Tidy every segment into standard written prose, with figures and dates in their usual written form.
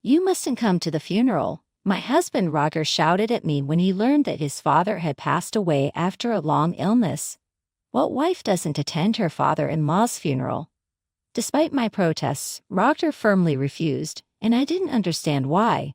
You mustn't come to the funeral, my husband Roger shouted at me when he learned that his father had passed away after a long illness. What wife doesn't attend her father-in-law's funeral? Despite my protests, Roger firmly refused, and I didn't understand why.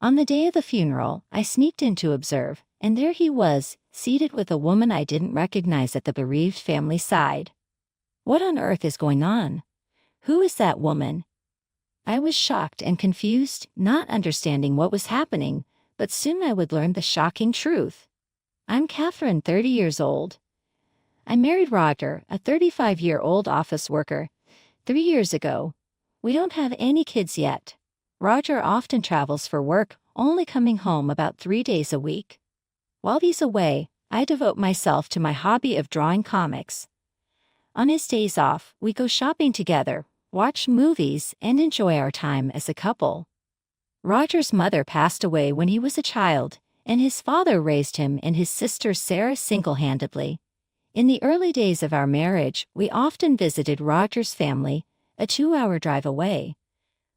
On the day of the funeral, I sneaked in to observe, and there he was, seated with a woman I didn't recognize at the bereaved family's side. What on earth is going on? Who is that woman? I was shocked and confused, not understanding what was happening, but soon I would learn the shocking truth. I'm Catherine, 30 years old. I married Roger, a 35-year-old office worker, 3 years ago. We don't have any kids yet. Roger often travels for work, only coming home about 3 days a week. While he's away, I devote myself to my hobby of drawing comics. On his days off, we go shopping together, watch movies, and enjoy our time as a couple. Roger's mother passed away when he was a child, and his father raised him and his sister Sarah single-handedly. In the early days of our marriage, we often visited Roger's family, a 2-hour drive away.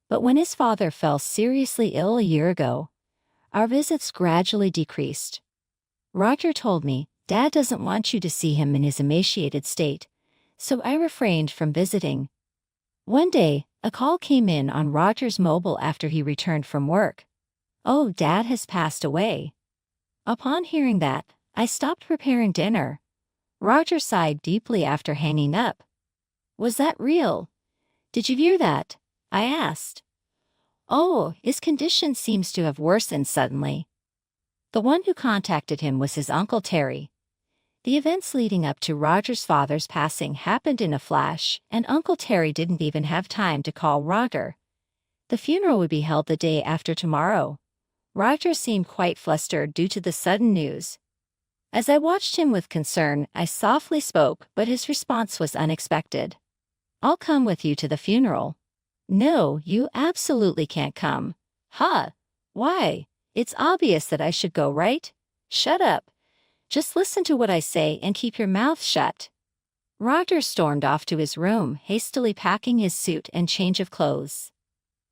But when his father fell seriously ill a year ago, our visits gradually decreased. Roger told me, "Dad doesn't want you to see him in his emaciated state," so I refrained from visiting. One day, a call came in on Roger's mobile after he returned from work. "Oh, Dad has passed away." Upon hearing that, I stopped preparing dinner. Roger sighed deeply after hanging up. "Was that real? Did you hear that?" I asked. "Oh, his condition seems to have worsened suddenly." The one who contacted him was his Uncle Terry. The events leading up to Roger's father's passing happened in a flash, and Uncle Terry didn't even have time to call Roger. The funeral would be held the day after tomorrow. Roger seemed quite flustered due to the sudden news. As I watched him with concern, I softly spoke, but his response was unexpected. "I'll come with you to the funeral." "No, you absolutely can't come." "Huh? Why? It's obvious that I should go, right?" "Shut up. Just listen to what I say and keep your mouth shut." Roger stormed off to his room, hastily packing his suit and change of clothes.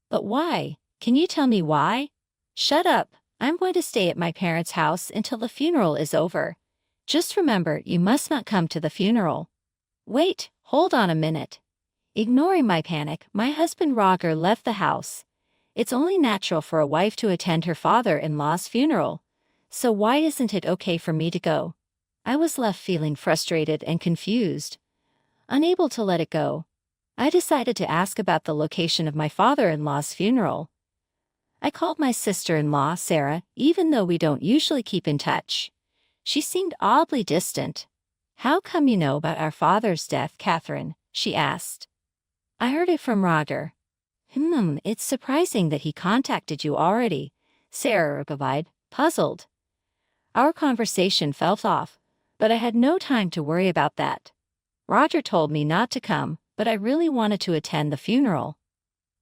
"But why? Can you tell me why?" "Shut up. I'm going to stay at my parents' house until the funeral is over. Just remember, you must not come to the funeral." "Wait, hold on a minute." Ignoring my panic, my husband Roger left the house. It's only natural for a wife to attend her father-in-law's funeral. So why isn't it okay for me to go? I was left feeling frustrated and confused. Unable to let it go, I decided to ask about the location of my father-in-law's funeral. I called my sister-in-law, Sarah, even though we don't usually keep in touch. She seemed oddly distant. "How come you know about our father's death, Catherine?" she asked. "I heard it from Roger." It's surprising that he contacted you already," Sarah replied, puzzled. Our conversation fell off, but I had no time to worry about that. Roger told me not to come, but I really wanted to attend the funeral.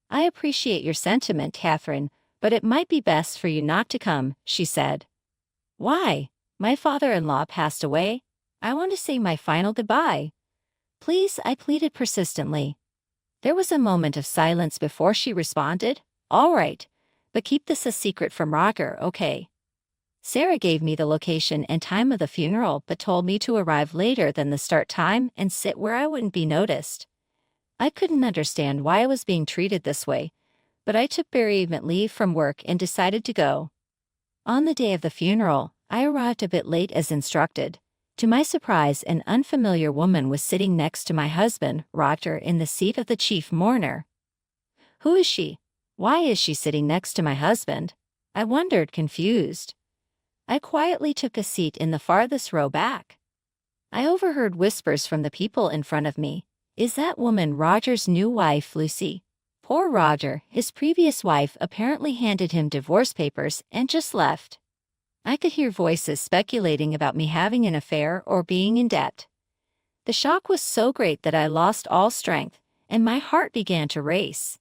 "I appreciate your sentiment, Catherine, but it might be best for you not to come," she said. "Why? My father-in-law passed away. I want to say my final goodbye." "Please," I pleaded persistently. There was a moment of silence before she responded, "All right, but keep this a secret from Roger, okay?" Sarah gave me the location and time of the funeral but told me to arrive later than the start time and sit where I wouldn't be noticed. I couldn't understand why I was being treated this way, but I took bereavement leave from work and decided to go. On the day of the funeral, I arrived a bit late as instructed. To my surprise, an unfamiliar woman was sitting next to my husband, Roger, in the seat of the chief mourner. Who is she? Why is she sitting next to my husband? I wondered, confused. I quietly took a seat in the farthest row back. I overheard whispers from the people in front of me. Is that woman Roger's new wife, Lucy? Poor Roger, his previous wife apparently handed him divorce papers and just left. I could hear voices speculating about me having an affair or being in debt. The shock was so great that I lost all strength, and my heart began to race.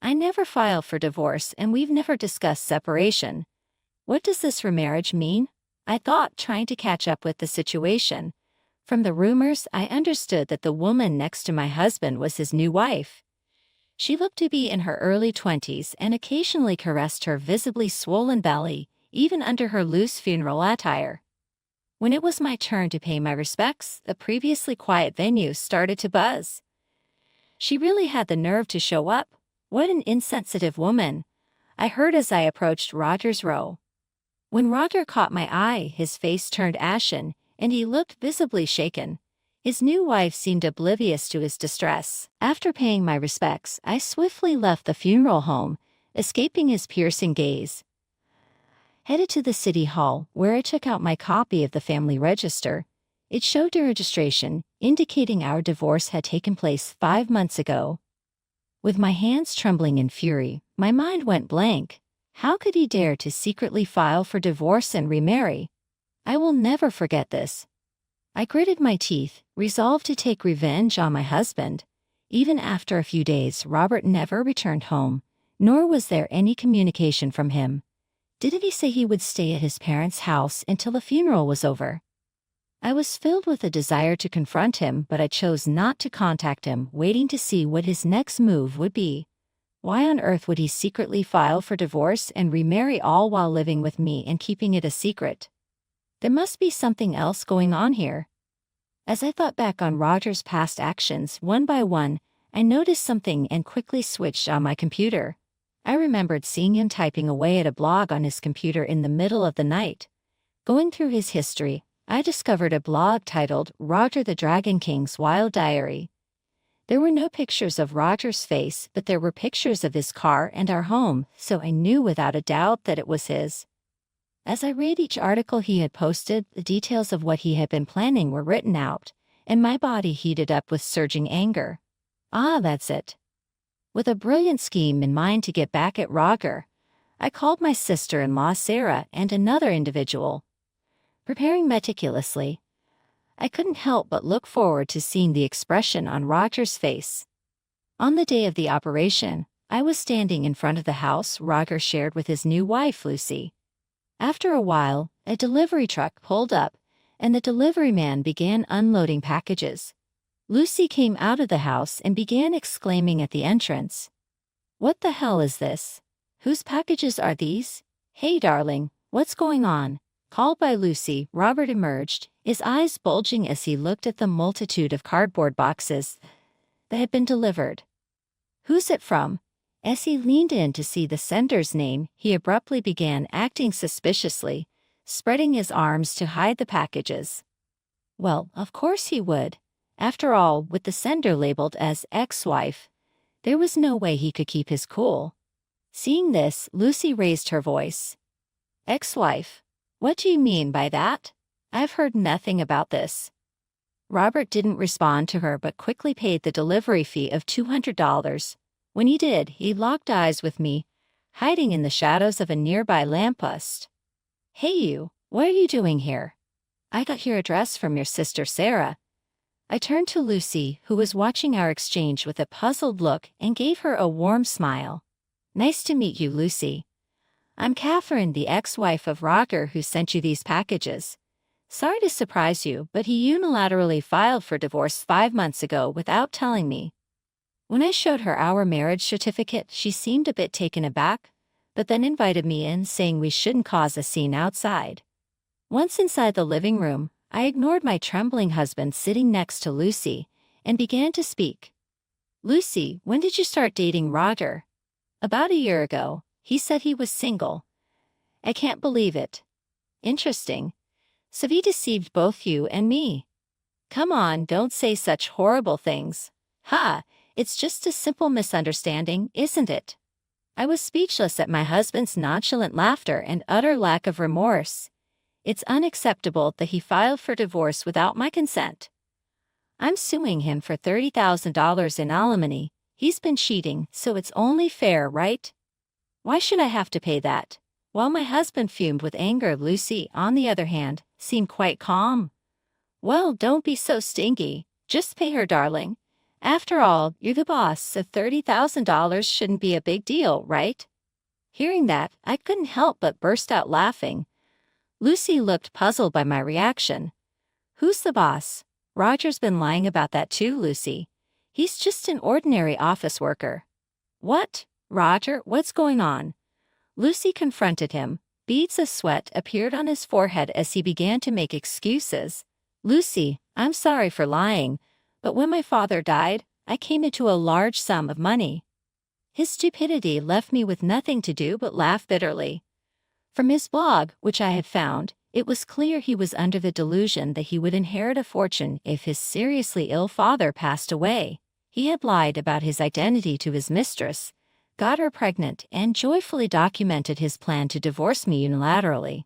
I never filed for divorce and we've never discussed separation. What does this remarriage mean? I thought, trying to catch up with the situation. From the rumors, I understood that the woman next to my husband was his new wife. She looked to be in her early 20s and occasionally caressed her visibly swollen belly, even under her loose funeral attire. When it was my turn to pay my respects, the previously quiet venue started to buzz. She really had the nerve to show up. What an insensitive woman, I heard as I approached Roger's row. When Roger caught my eye, his face turned ashen, and he looked visibly shaken. His new wife seemed oblivious to his distress. After paying my respects, I swiftly left the funeral home, escaping his piercing gaze. Headed to the city hall, where I took out my copy of the family register. It showed a registration, indicating our divorce had taken place 5 months ago. With my hands trembling in fury, my mind went blank. How could he dare to secretly file for divorce and remarry? I will never forget this. I gritted my teeth, resolved to take revenge on my husband. Even after a few days, Robert never returned home, nor was there any communication from him. Didn't he say he would stay at his parents' house until the funeral was over? I was filled with a desire to confront him, but I chose not to contact him, waiting to see what his next move would be. Why on earth would he secretly file for divorce and remarry all while living with me and keeping it a secret? There must be something else going on here. As I thought back on Roger's past actions one by one, I noticed something and quickly switched on my computer. I remembered seeing him typing away at a blog on his computer in the middle of the night. Going through his history, I discovered a blog titled Roger the Dragon King's Wild Diary. There were no pictures of Roger's face, but there were pictures of his car and our home, so I knew without a doubt that it was his. As I read each article he had posted, the details of what he had been planning were written out, and my body heated up with surging anger. Ah, that's it. With a brilliant scheme in mind to get back at Roger, I called my sister-in-law Sarah and another individual. Preparing meticulously, I couldn't help but look forward to seeing the expression on Roger's face. On the day of the operation, I was standing in front of the house Roger shared with his new wife, Lucy. After a while, a delivery truck pulled up, and the delivery man began unloading packages. Lucy came out of the house and began exclaiming at the entrance. "What the hell is this? Whose packages are these? Hey, darling, what's going on?" Called by Lucy, Robert emerged, his eyes bulging as he looked at the multitude of cardboard boxes that had been delivered. "Who's it from?" As he leaned in to see the sender's name, he abruptly began acting suspiciously, spreading his arms to hide the packages. Well, of course he would. After all, with the sender labeled as ex-wife, there was no way he could keep his cool. Seeing this, Lucy raised her voice. "Ex-wife? What do you mean by that? I've heard nothing about this." Robert didn't respond to her but quickly paid the delivery fee of $200. When he did, he locked eyes with me, hiding in the shadows of a nearby lamppost. "Hey you, what are you doing here? I got your address from your sister Sarah." I turned to Lucy, who was watching our exchange with a puzzled look, and gave her a warm smile. "Nice to meet you, Lucy. I'm Catherine, the ex-wife of Roger who sent you these packages. Sorry to surprise you, but he unilaterally filed for divorce 5 months ago without telling me." When I showed her our marriage certificate, she seemed a bit taken aback, but then invited me in, saying we shouldn't cause a scene outside. Once inside the living room, I ignored my trembling husband sitting next to Lucy and began to speak. "Lucy, when did you start dating Roger?" "About a year ago. He said he was single." "I can't believe it." "Interesting. So he deceived both you and me." "Come on, don't say such horrible things." "Ha, it's just a simple misunderstanding, isn't it?" I was speechless at my husband's nonchalant laughter and utter lack of remorse. It's unacceptable that he filed for divorce without my consent. I'm suing him for $30,000 in alimony. He's been cheating, so it's only fair, right? Why should I have to pay that? While my husband fumed with anger, Lucy, on the other hand, seemed quite calm. "Well, don't be so stingy. Just pay her, darling. After all, you're the boss, so $30,000 shouldn't be a big deal, right?" Hearing that, I couldn't help but burst out laughing. Lucy looked puzzled by my reaction. "Who's the boss?" "Roger's been lying about that too, Lucy. He's just an ordinary office worker." What? Roger, what's going on? Lucy confronted him. Beads of sweat appeared on his forehead as he began to make excuses. Lucy, I'm sorry for lying, but when my father died, I came into a large sum of money. His stupidity left me with nothing to do but laugh bitterly. From his blog, which I had found, it was clear he was under the delusion that he would inherit a fortune if his seriously ill father passed away. He had lied about his identity to his mistress, got her pregnant, and joyfully documented his plan to divorce me unilaterally.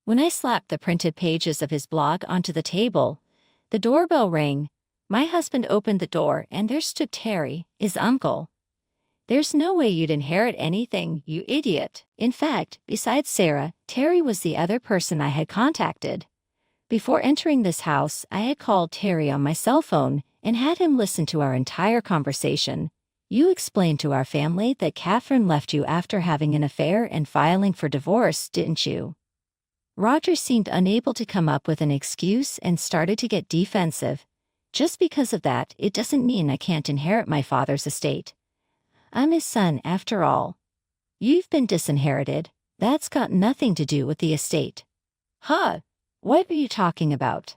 When I slapped the printed pages of his blog onto the table, the doorbell rang. My husband opened the door and there stood Terry, his uncle. There's no way you'd inherit anything, you idiot. In fact, besides Sarah, Terry was the other person I had contacted. Before entering this house, I had called Terry on my cell phone and had him listen to our entire conversation. You explained to our family that Catherine left you after having an affair and filing for divorce, didn't you? Roger seemed unable to come up with an excuse and started to get defensive. Just because of that, it doesn't mean I can't inherit my father's estate. I'm his son, after all. You've been disinherited. That's got nothing to do with the estate. Huh? What are you talking about?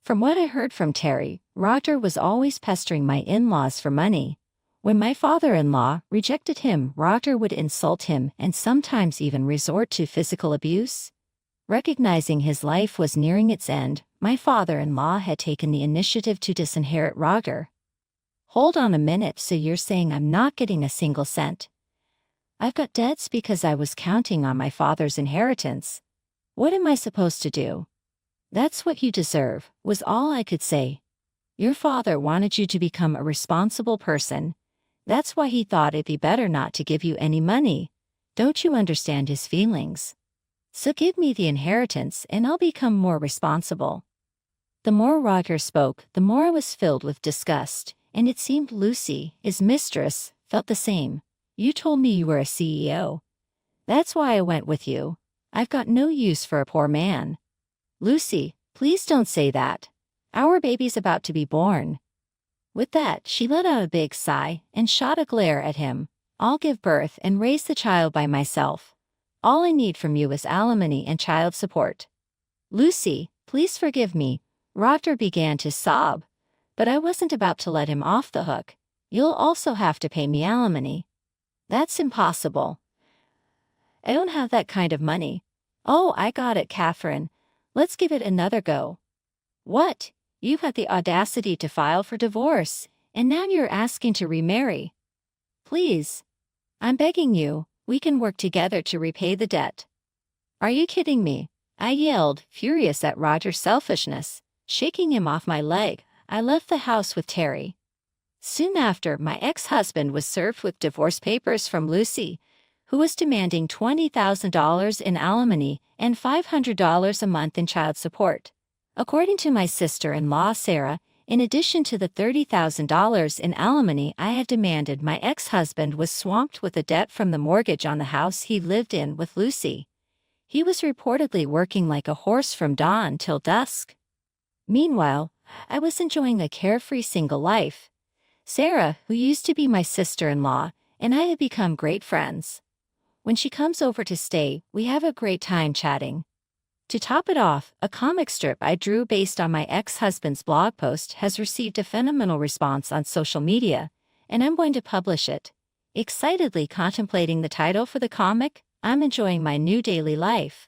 From what I heard from Terry, Roger was always pestering my in-laws for money. When my father-in-law rejected him, Roger would insult him and sometimes even resort to physical abuse. Recognizing his life was nearing its end, my father-in-law had taken the initiative to disinherit Roger. Hold on a minute, so you're saying I'm not getting a single cent? I've got debts because I was counting on my father's inheritance. What am I supposed to do? That's what you deserve, was all I could say. Your father wanted you to become a responsible person. That's why he thought it'd be better not to give you any money. Don't you understand his feelings? So give me the inheritance and I'll become more responsible. The more Roger spoke, the more I was filled with disgust, and it seemed Lucy, his mistress, felt the same. You told me you were a CEO. That's why I went with you. I've got no use for a poor man. Lucy, please don't say that. Our baby's about to be born. With that, she let out a big sigh and shot a glare at him. I'll give birth and raise the child by myself. All I need from you is alimony and child support. Lucy, please forgive me. Roger began to sob. But I wasn't about to let him off the hook. You'll also have to pay me alimony. That's impossible. I don't have that kind of money. Oh, I got it, Catherine. Let's give it another go. What? You had the audacity to file for divorce, and now you're asking to remarry. Please. I'm begging you, we can work together to repay the debt. Are you kidding me? I yelled, furious at Roger's selfishness. Shaking him off my leg, I left the house with Terry. Soon after, my ex-husband was served with divorce papers from Lucy, who was demanding $20,000 in alimony and $500 a month in child support. According to my sister-in-law Sarah, in addition to the $30,000 in alimony I had demanded, my ex-husband was swamped with a debt from the mortgage on the house he lived in with Lucy. He was reportedly working like a horse from dawn till dusk. Meanwhile, I was enjoying a carefree single life. Sarah, who used to be my sister-in-law, and I had become great friends. When she comes over to stay, we have a great time chatting. To top it off, a comic strip I drew based on my ex-husband's blog post has received a phenomenal response on social media, and I'm going to publish it. Excitedly contemplating the title for the comic, I'm enjoying my new daily life.